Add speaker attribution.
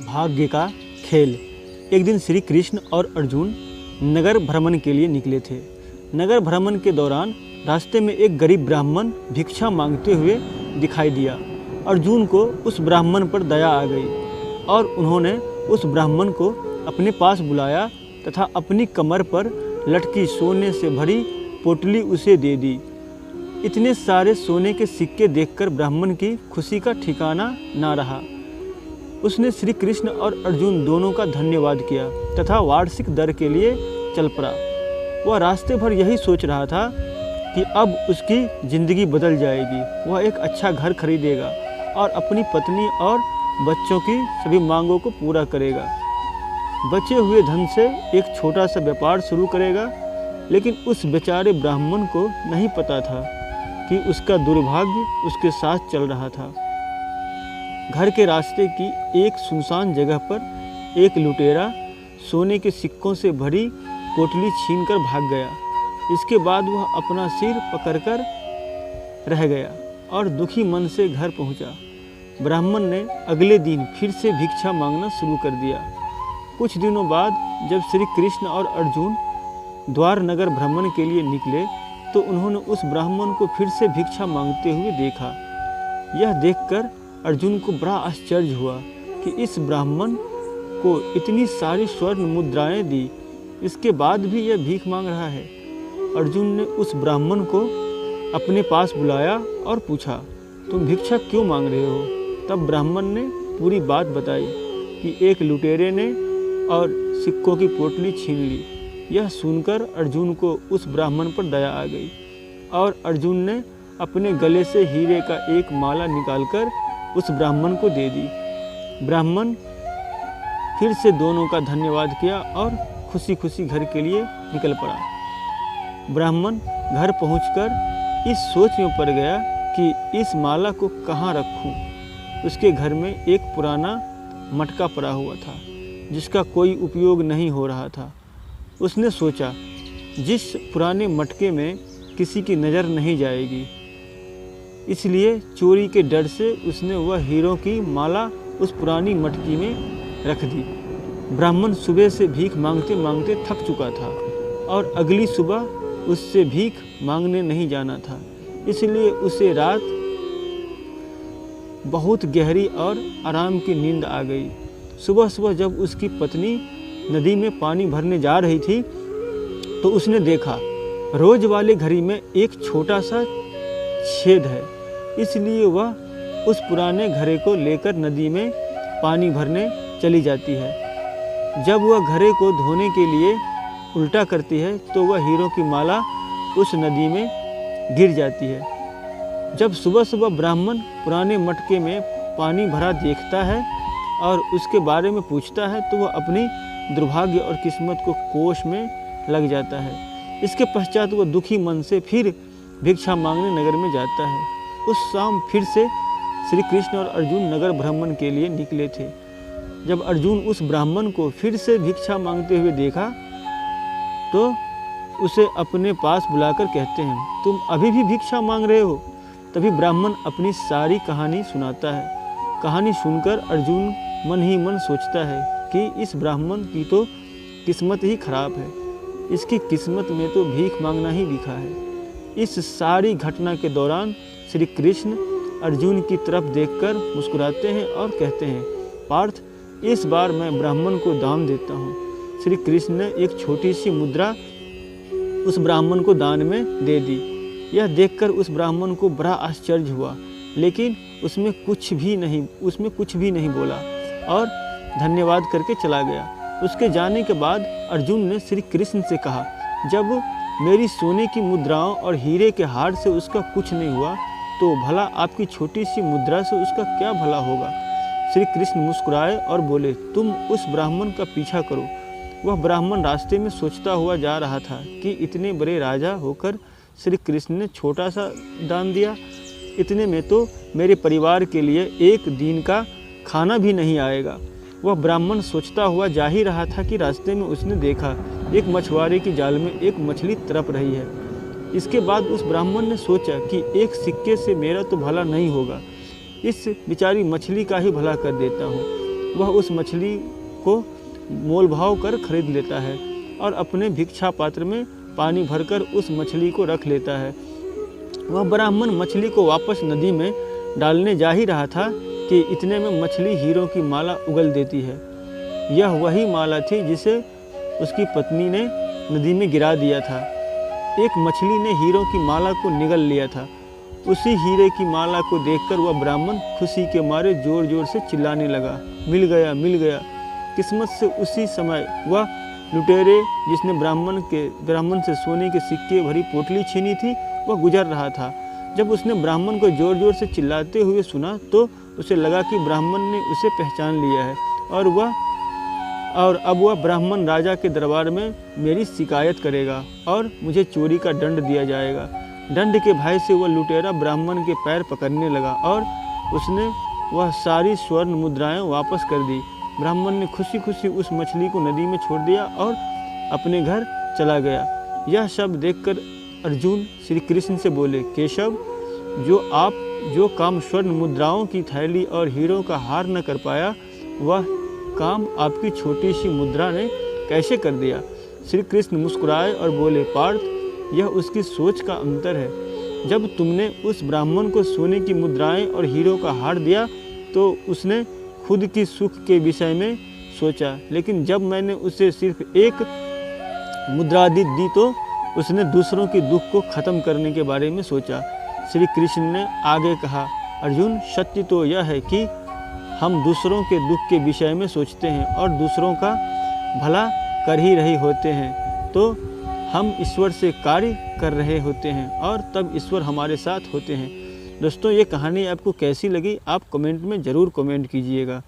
Speaker 1: भाग्य का खेल। एक दिन श्री कृष्ण और अर्जुन नगर भ्रमण के लिए निकले थे। नगर भ्रमण के दौरान रास्ते में एक गरीब ब्राह्मण भिक्षा मांगते हुए दिखाई दिया। अर्जुन को उस ब्राह्मण पर दया आ गई और उन्होंने उस ब्राह्मण को अपने पास बुलाया तथा अपनी कमर पर लटकी सोने से भरी पोटली उसे दे दी। इतने सारे सोने के सिक्के देखकर ब्राह्मण की खुशी का ठिकाना ना रहा। उसने श्री कृष्ण और अर्जुन दोनों का धन्यवाद किया तथा वार्षिक दर के लिए चल पड़ा। वह रास्ते भर यही सोच रहा था कि अब उसकी ज़िंदगी बदल जाएगी। वह एक अच्छा घर खरीदेगा और अपनी पत्नी और बच्चों की सभी मांगों को पूरा करेगा। बचे हुए धन से एक छोटा सा व्यापार शुरू करेगा। लेकिन उस बेचारे ब्राह्मण को नहीं पता था कि उसका दुर्भाग्य उसके साथ चल रहा था। घर के रास्ते की एक सुनसान जगह पर एक लुटेरा सोने के सिक्कों से भरी पोटली छीनकर भाग गया। इसके बाद वह अपना सिर पकड़कर रह गया और दुखी मन से घर पहुंचा। ब्राह्मण ने अगले दिन फिर से भिक्षा मांगना शुरू कर दिया। कुछ दिनों बाद जब श्री कृष्ण और अर्जुन द्वार नगर भ्रमण के लिए निकले तो उन्होंने उस ब्राह्मण को फिर से भिक्षा मांगते हुए देखा। यह देखकर अर्जुन को बड़ा आश्चर्य हुआ कि इस ब्राह्मण को इतनी सारी स्वर्ण मुद्राएं दी, इसके बाद भी यह भीख मांग रहा है। अर्जुन ने उस ब्राह्मण को अपने पास बुलाया और पूछा, तुम भिक्षा क्यों मांग रहे हो? तब ब्राह्मण ने पूरी बात बताई कि एक लुटेरे ने और सिक्कों की पोटली छीन ली। यह सुनकर अर्जुन को उस ब्राह्मण पर दया आ गई और अर्जुन ने अपने गले से हीरे का एक माला निकालकर उस ब्राह्मण को दे दी। ब्राह्मण फिर से दोनों का धन्यवाद किया और खुशी खुशी घर के लिए निकल पड़ा। ब्राह्मण घर पहुंचकर इस सोच में पड़ गया कि इस माला को कहाँ रखूं। उसके घर में एक पुराना मटका पड़ा हुआ था जिसका कोई उपयोग नहीं हो रहा था। उसने सोचा, जिस पुराने मटके में किसी की नज़र नहीं जाएगी, इसलिए चोरी के डर से उसने वह हीरों की माला उस पुरानी मटकी में रख दी। ब्राह्मण सुबह से भीख मांगते मांगते थक चुका था और अगली सुबह उससे भीख मांगने नहीं जाना था, इसलिए उसे रात बहुत गहरी और आराम की नींद आ गई। सुबह सुबह जब उसकी पत्नी नदी में पानी भरने जा रही थी तो उसने देखा रोज वाले घड़ी में एक छोटा सा छेद है, इसलिए वह उस पुराने घड़े को लेकर नदी में पानी भरने चली जाती है। जब वह घड़े को धोने के लिए उल्टा करती है तो वह हीरों की माला उस नदी में गिर जाती है। जब सुबह सुबह ब्राह्मण पुराने मटके में पानी भरा देखता है और उसके बारे में पूछता है तो वह अपनी दुर्भाग्य और किस्मत को कोष में लग जाता है। इसके पश्चात वह दुखी मन से फिर भिक्षा मांगने नगर में जाता है। उस शाम फिर से श्री कृष्ण और अर्जुन नगर भ्रमण के लिए निकले थे। जब अर्जुन उस ब्राह्मण को फिर से भिक्षा मांगते हुए देखा तो उसे अपने पास बुलाकर कहते हैं, तुम अभी भी भिक्षा मांग रहे हो? तभी ब्राह्मण अपनी सारी कहानी सुनाता है। कहानी सुनकर अर्जुन मन ही मन सोचता है कि इस ब्राह्मण की तो किस्मत ही खराब है, इसकी किस्मत में तो भीख मांगना ही लिखा है। इस सारी घटना के दौरान श्री कृष्ण अर्जुन की तरफ देखकर मुस्कुराते हैं और कहते हैं, पार्थ, इस बार मैं ब्राह्मण को दान देता हूँ। श्री कृष्ण ने एक छोटी सी मुद्रा उस ब्राह्मण को दान में दे दी। यह देखकर उस ब्राह्मण को बड़ा आश्चर्य हुआ, लेकिन उसमें कुछ भी नहीं बोला और धन्यवाद करके चला गया। उसके जाने के बाद अर्जुन ने श्री कृष्ण से कहा, जब मेरी सोने की मुद्राओं और हीरे के हार से उसका कुछ नहीं हुआ तो भला आपकी छोटी सी मुद्रा से उसका क्या भला होगा? श्री कृष्ण मुस्कुराए और बोले, तुम उस ब्राह्मण का पीछा करो। वह ब्राह्मण रास्ते में सोचता हुआ जा रहा था कि इतने बड़े राजा होकर श्री कृष्ण ने छोटा सा दान दिया, इतने में तो मेरे परिवार के लिए एक दिन का खाना भी नहीं आएगा। वह ब्राह्मण सोचता हुआ जा ही रहा था कि रास्ते में उसने देखा एक मछुआरे की जाल में एक मछली तड़प रही है। इसके बाद उस ब्राह्मण ने सोचा कि एक सिक्के से मेरा तो भला नहीं होगा, इस बेचारी मछली का ही भला कर देता हूँ। वह उस मछली को मोल भाव कर खरीद लेता है और अपने भिक्षा पात्र में पानी भरकर उस मछली को रख लेता है। वह ब्राह्मण मछली को वापस नदी में डालने जा ही रहा था कि इतने में मछली हीरों की माला उगल देती है। यह वही माला थी जिसे उसकी पत्नी ने नदी में गिरा दिया था। एक मछली ने हीरों की माला को निगल लिया था। उसी हीरे की माला को देखकर वह ब्राह्मण खुशी के मारे जोर जोर से चिल्लाने लगा, मिल गया, मिल गया। किस्मत से उसी समय वह लुटेरे जिसने ब्राह्मण से सोने के सिक्के भरी पोटली छीनी थी, वह गुजर रहा था। जब उसने ब्राह्मण को जोर जोर से चिल्लाते हुए सुना तो उसे लगा कि ब्राह्मण ने उसे पहचान लिया है और अब वह ब्राह्मण राजा के दरबार में मेरी शिकायत करेगा और मुझे चोरी का दंड दिया जाएगा। दंड के भय से वह लुटेरा ब्राह्मण के पैर पकड़ने लगा और उसने वह सारी स्वर्ण मुद्राएं वापस कर दी। ब्राह्मण ने खुशी खुशी उस मछली को नदी में छोड़ दिया और अपने घर चला गया। यह सब देखकर अर्जुन श्री कृष्ण से बोले, केशव, जो काम स्वर्ण मुद्राओं की थैली और हीरों का हार न कर पाया, वह काम आपकी छोटी सी मुद्रा ने कैसे कर दिया। श्री कृष्ण मुस्कुराए और बोले, पार्थ, यह उसकी सोच का अंतर है। जब तुमने उस ब्राह्मण को सोने की मुद्राएं और हीरों का हार दिया तो उसने खुद की सुख के विषय में सोचा, लेकिन जब मैंने उसे सिर्फ एक मुद्रा दी तो उसने दूसरों के दुख को खत्म करने के बारे में सोचा। श्री कृष्ण ने आगे कहा, अर्जुन, सत्य तो यह है कि हम दूसरों के दुख के विषय में सोचते हैं और दूसरों का भला कर ही रहे होते हैं, तो हम ईश्वर से कार्य कर रहे होते हैं और तब ईश्वर हमारे साथ होते हैं। दोस्तों, ये कहानी आपको कैसी लगी आप कमेंट में ज़रूर कमेंट कीजिएगा।